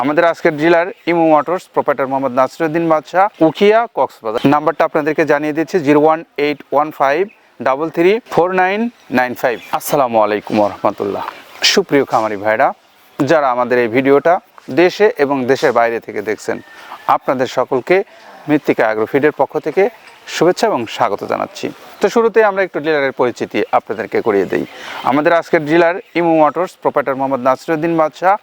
আমাদের আজকের ডিলার ইমু মোটরস, প্রোপাইটার মোহাম্মদ নাসিরউদ্দিন বাদশা, উখিয়া, কক্সবাজার। নাম্বারটা আপনাদেরকে জানিয়ে দিচ্ছি 01815334995। আসসালামু আলাইকুম রহমতুল্লাহ। সুপ্রিয় খামারি ভাইরা, যারা আমাদের এই ভিডিওটা দেশে এবং দেশের বাইরে থেকে দেখছেন, আপনাদের সকলকে মৃত্তিকা অ্যাগ্রোফিডের পক্ষ থেকে শুভেচ্ছা এবং স্বাগত জানাচ্ছি। তো শুরুতে আমরা একটু ডিলারের পরিচিতি আপনাদেরকে করিয়ে দিই। আমাদের আজকের ডিলার ইমু মোটরস, প্রোপাইটার মোহাম্মদ নাসিরউদ্দিন বাদশা,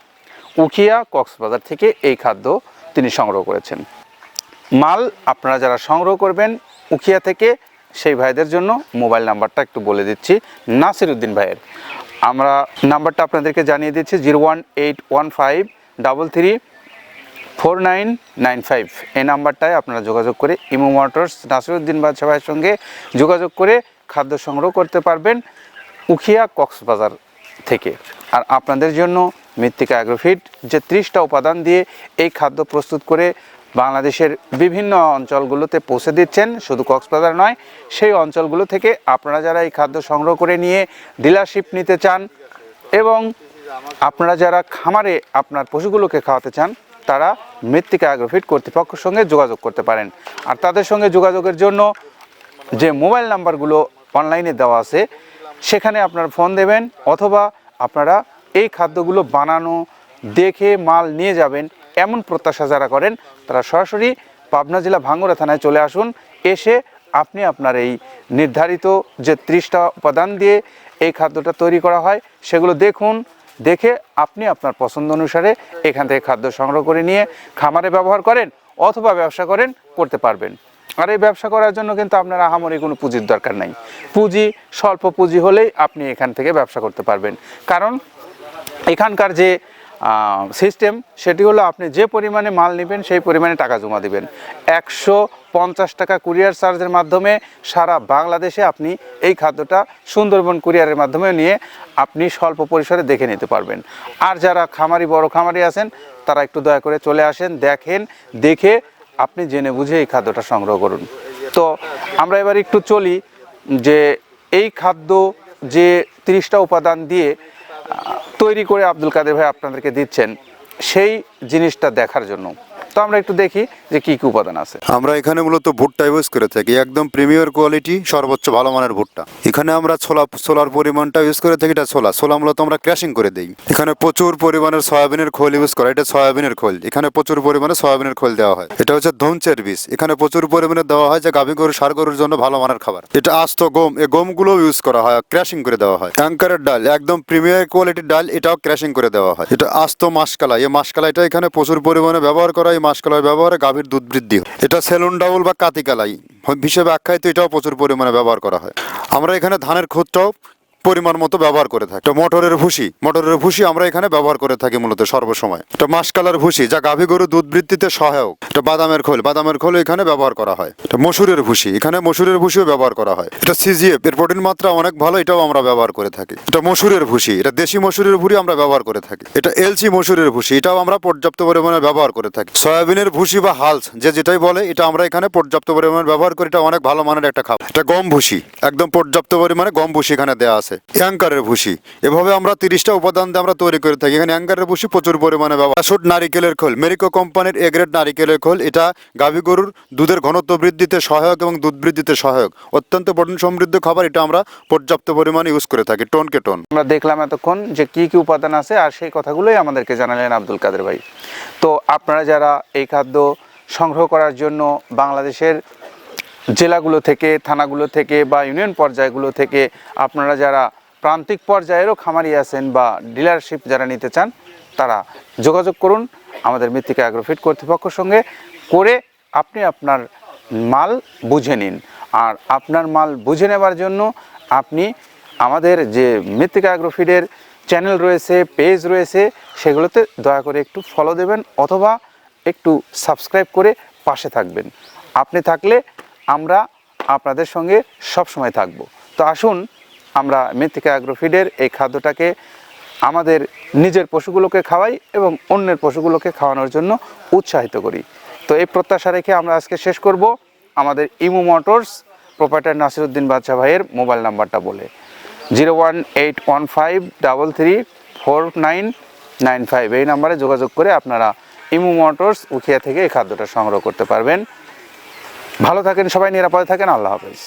উখিয়া, কক্সবাজার থেকে এই খাদ্য তিনি সংগ্রহ করেছেন। মাল আপনারা যারা সংগ্রহ করবেন উখিয়া থেকে, সেই ভাইদের জন্য মোবাইল নাম্বারটা একটু বলে দিচ্ছি নাসিরউদ্দিন ভাইয়ের। আমরা নাম্বারটা আপনাদেরকে জানিয়ে দিচ্ছি 01815334995। এই নাম্বারটায় আপনারা যোগাযোগ করে ইমু মোটরস নাসিরউদ্দিন বাদশা ভাইয়ের সঙ্গে যোগাযোগ করে খাদ্য সংগ্রহ করতে পারবেন উখিয়া, কক্সবাজার থেকে। আর আপনাদের জন্য মৃত্তিকা অ্যাগ্রোফিড যে 30টা উপাদান দিয়ে এই খাদ্য প্রস্তুত করে বাংলাদেশের বিভিন্ন অঞ্চলগুলোতে পৌঁছে দিচ্ছেন, শুধু কক্সবাজার নয়, সেই অঞ্চলগুলো থেকে আপনারা যারা এই খাদ্য সংগ্রহ করে নিয়ে ডিলারশিপ নিতে চান এবং আপনারা যারা খামারে আপনার পশুগুলোকে খাওয়াতে চান, তারা মৃত্তিকা অ্যাগ্রোফিড কর্তৃপক্ষের সঙ্গে যোগাযোগ করতে পারেন। আর তাদের সঙ্গে যোগাযোগের জন্য যে মোবাইল নাম্বারগুলো অনলাইনে দেওয়া আছে, সেখানে আপনারা ফোন দেবেন, অথবা আপনারা এই খাদ্যগুলো বানানো দেখে মাল নিয়ে যাবেন এমন প্রত্যাশা যারা করেন, তারা সরাসরি পাবনা জেলা ভাঙ্গুড়া থানায় চলে আসুন। এসে আপনি আপনার এই নির্ধারিত যে 30টা উপাদান দিয়ে এই খাদ্যটা তৈরি করা হয়, সেগুলো দেখুন, দেখে আপনি আপনার পছন্দ অনুসারে এখান থেকে খাদ্য সংগ্রহ করে নিয়ে খামারে ব্যবহার করেন অথবা ব্যবসা করতে পারবেন। আর এই ব্যবসা করার জন্য কিন্তু আপনার আহামরি কোনো পুঁজির দরকার নাই। স্বল্প পুঁজি হলেই আপনি এখান থেকে ব্যবসা করতে পারবেন। কারণ এখানকার যে সিস্টেম, সেটি হলো আপনি যে পরিমাণে মাল নেবেন সেই পরিমাণে টাকা জমা দেবেন। 150 টাকা কুরিয়ার চার্জের মাধ্যমে সারা বাংলাদেশে আপনি এই খাদ্যটা সুন্দরবন কুরিয়ারের মাধ্যমে নিয়ে আপনি স্বল্প পরিসরে দেখে নিতে পারবেন। আর যারা বড় খামারি আছেন, তারা একটু দয়া করে চলে আসেন, দেখেন, দেখে আপনি জেনে বুঝে এই খাদ্যটা সংগ্রহ করুন। তো আমরা এবার একটু চলি যে এই খাদ্য যে 30টা উপাদান দিয়ে তৈরি করে আব্দুল কাদের ভাই আপনাদেরকে দিচ্ছেন, সেই জিনিসটা দেখার জন্য। তো আমরা একটু দেখি যে কি কি উপাদান আছে। আমরা এখানে মূলত ভুট্টা ইউজ করে থাকি, একদম প্রিমিয়ার কোয়ালিটি, সর্বোচ্চ ভালো মানের ভুট্টা। এখানে আমরা ছোলার পরিমাণটা ইউজ করে থাকি। এটা ছোলা মূলত আমরা ক্র্যাশিং করে দিই। এখানে প্রচুর পরিমাণের সয়াবিনের খোল ইউজ করা, এটা সয়াবিনের খোল। এখানে প্রচুর পরিমাণে সয়াবিনের খোল দেওয়া হয়। এটা হচ্ছে ধনচের বীজ, এখানে প্রচুর পরিমাণে দেওয়া হয়, যে গাভী গরু, ষাঁড় গরুর জন্য ভালো মানের খাবার। এটা আস্ত গম, এই গমগুলো ইউজ করা হয়, ক্র্যাশিং করে দেওয়া হয়। অ্যাঙ্কারের ডাল, একদম প্রিমিয়ার কোয়ালিটির ডাল, এটাও ক্র্যাশিং করে দেওয়া হয়। এটা আস্ত মাসকলাই, এই মাসকলাইটা এখানে প্রচুর পরিমাণে ব্যবহার করা। এই মাসকলাই ব্যবহারে গাভীর দুধ বৃদ্ধি হয়। এটা সেলুন ডাউল বা কাতিকালাই হিসেবে আখ্যায়িত, এটাও প্রচুর পরিমাণে ব্যবহার করা হয়। আমরা এখানে ধানের খুদটাও পরিমাণ মতো ব্যবহার করে থাকি। এটা মটরের ভুসি আমরা এখানে ব্যবহার করে থাকি মূলত সর্বসময়। এটা মাসকালার ভুসি, যা গাভী গরু দুধ বৃদ্ধিতে সহায়ক। এটা বাদামের খোল এখানে ব্যবহার করা হয়। এটা মসুরের ভুসি, এখানে মসুরের ভুসিও ব্যবহার করা হয়। এটা সিজিএফ, এর প্রোটিন মাত্রা অনেক ভালো, এটাও আমরা ব্যবহার করে থাকি। এটা মসুরের ভুসি, এটা দেশি মসুরের ভুসি আমরা ব্যবহার করে থাকি। এটা এলসি মসুরের ভুসি, এটাও আমরা পর্যাপ্ত পরিমাণে ব্যবহার করে থাকি। সয়াবিনের ভুসি বা হালস যেটাই বলে, এটা আমরা এখানে পর্যাপ্ত পরিমাণে ব্যবহার করি। এটা অনেক ভালো মানের একটা খাবার। এটা গম ভুসি, একদম পর্যাপ্ত পরিমাণে গম ভুসি এখানে দেওয়া আছে। অ্যাঙ্কারের ভুসি, এভাবে আমরা 30টা উপাদান দিয়ে আমরা তৈরি করে থাকি। এখানে অ্যাঙ্কারের ভুসি প্রচুর পরিমাণে ব্যবহার। নারিকেলের খোল, মেরিকো কোম্পানির এ গ্রেড নারিকেলের খোল, এটা গাভী গরুর দুধের ঘনত্ব বৃদ্ধিতে সহায়ক এবং দুধ বৃদ্ধিতে সহায়ক, অত্যন্ত প্রোটিন সমৃদ্ধ খাবার। এটা আমরা পর্যাপ্ত পরিমাণে ইউজ করে থাকি। টনকে টন আমরা দেখলাম এতক্ষণ যে কি কি উপাদান আছে, আর সেই কথাগুলোই আমাদেরকে জানালেন আব্দুল কাদের ভাই। তো আপনারা যারা এই খাদ্য সংগ্রহ করার জন্য বাংলাদেশের জেলাগুলো থেকে, থানাগুলো থেকে বা ইউনিয়ন পর্যায়গুলো থেকে, আপনারা যারা প্রান্তিক পর্যায়েরও খামারি আছেন বা ডিলারশিপ যারা নিতে চান, তারা যোগাযোগ করুন আমাদের মৃত্তিকা অ্যাগ্রোফিড কর্তৃপক্ষের সঙ্গে, করে আপনি আপনার মাল বুঝে নিন। আর আপনার মাল বুঝে নেবার জন্য আপনি আমাদের যে মৃত্তিকা অ্যাগ্রোফিডের চ্যানেল রয়েছে, পেজ রয়েছে, সেগুলোতে দয়া করে একটু ফলো দেবেন অথবা একটু সাবস্ক্রাইব করে পাশে থাকবেন। আপনি থাকলে আমরা আপনাদের সঙ্গে সবসময় থাকব। তো আসুন আমরা মৃত্তিকা অ্যাগ্রোফিডের এই খাদ্যটাকে আমাদের নিজের পশুগুলোকে খাওয়াই এবং অন্যের পশুগুলোকে খাওয়ানোর জন্য উৎসাহিত করি। তো এই প্রত্যাশা রেখে আমরা আজকে শেষ করব আমাদের ইমু মোটরস, প্রোপাইটার নাসিরউদ্দিন বাদশা ভাইয়ের মোবাইল নাম্বারটা বলে 01815334995। এই নাম্বারে যোগাযোগ করে আপনারা ইমু মোটরস উখিয়া থেকে এই খাদ্যটা সংগ্রহ করতে পারবেন। ভালো থাকেন সবাই, নিরাপদে থাকেন, আল্লাহ হাফেজ।